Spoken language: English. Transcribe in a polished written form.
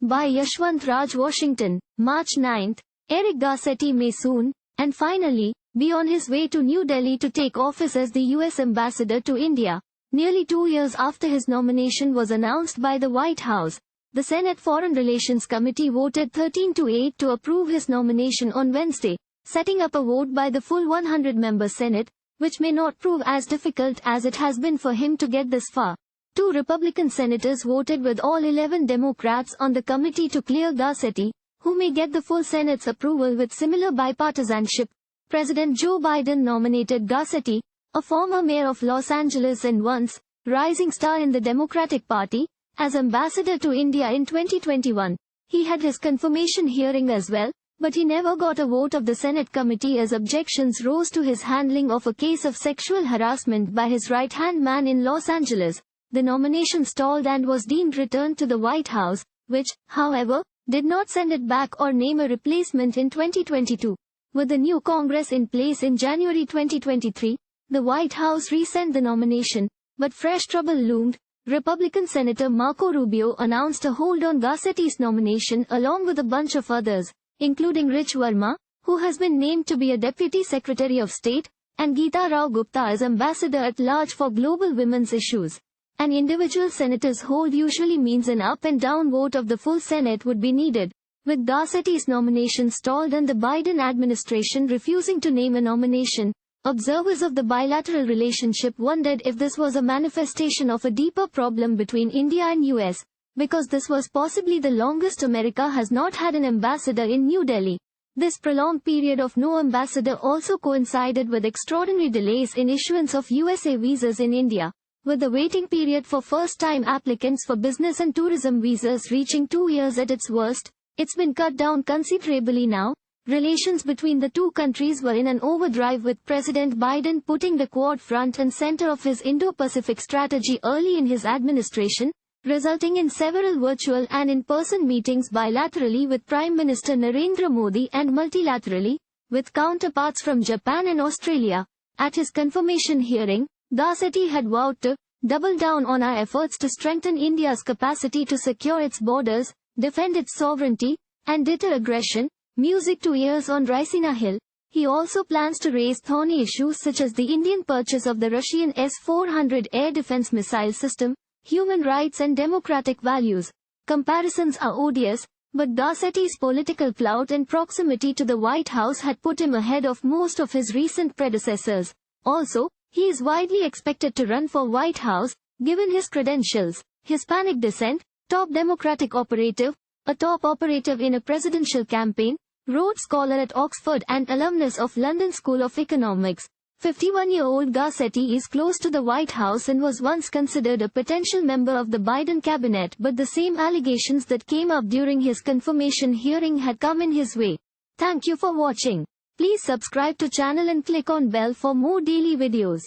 by Yashwant Raj Washington, March 9. Eric Garcetti may soon, and finally, be on his way to New Delhi to take office as the U.S. Ambassador to India. Nearly 2 years after his nomination was announced by the White House, the Senate Foreign Relations Committee voted 13-8 to approve his nomination on Wednesday, setting up a vote by the full 100-member Senate, which may not prove as difficult as it has been for him to get this far. 2 Republican senators voted with all 11 Democrats on the committee to clear Garcetti, who may get the full Senate's approval with similar bipartisanship. President Joe Biden nominated Garcetti, a former mayor of Los Angeles and once rising star in the Democratic Party, as ambassador to India in 2021. He had his confirmation hearing as well, but he never got a vote of the Senate committee as objections rose to his handling of a case of sexual harassment by his right-hand man in Los Angeles. The nomination stalled and was deemed returned to the White House, which, however, did not send it back or name a replacement in 2022. With the new Congress in place in January 2023, the White House resent the nomination, but fresh trouble loomed. Republican Senator Marco Rubio announced a hold on Garcetti's nomination along with a bunch of others, including Rich Verma, who has been named to be a Deputy Secretary of State, and Geeta Rao Gupta as Ambassador at Large for Global Women's Issues. An individual senator's hold usually means an up and down vote of the full Senate would be needed. With Garcetti's nomination stalled and the Biden administration refusing to name a nomination, observers of the bilateral relationship wondered if this was a manifestation of a deeper problem between India and US, because this was possibly the longest America has not had an ambassador in New Delhi. This prolonged period of no ambassador also coincided with extraordinary delays in issuance of USA visas in India. With the waiting period for first-time applicants for business and tourism visas reaching 2 years at its worst, it's been cut down considerably now. Relations between the two countries were in an overdrive with President Biden putting the Quad front and center of his Indo-Pacific strategy early in his administration, resulting in several virtual and in-person meetings bilaterally with Prime Minister Narendra Modi and multilaterally with counterparts from Japan and Australia. At his confirmation hearing, Garcetti had vowed to double down on our efforts to strengthen India's capacity to secure its borders, defend its sovereignty, and deter aggression. Music to ears on Raisina Hill. He also plans to raise thorny issues such as the Indian purchase of the Russian S-400 air defense missile system, human rights and democratic values. Comparisons are odious, but Garcetti's political clout and proximity to the White House had put him ahead of most of his recent predecessors. Also, he is widely expected to run for White House, given his credentials. Hispanic descent, top Democratic operative, a top operative in a presidential campaign, Rhodes Scholar at Oxford and alumnus of London School of Economics. 51-year-old Garcetti is close to the White House and was once considered a potential member of the Biden cabinet, but the same allegations that came up during his confirmation hearing had come in his way. Thank you for watching. Please subscribe to channel and click on bell for more daily videos.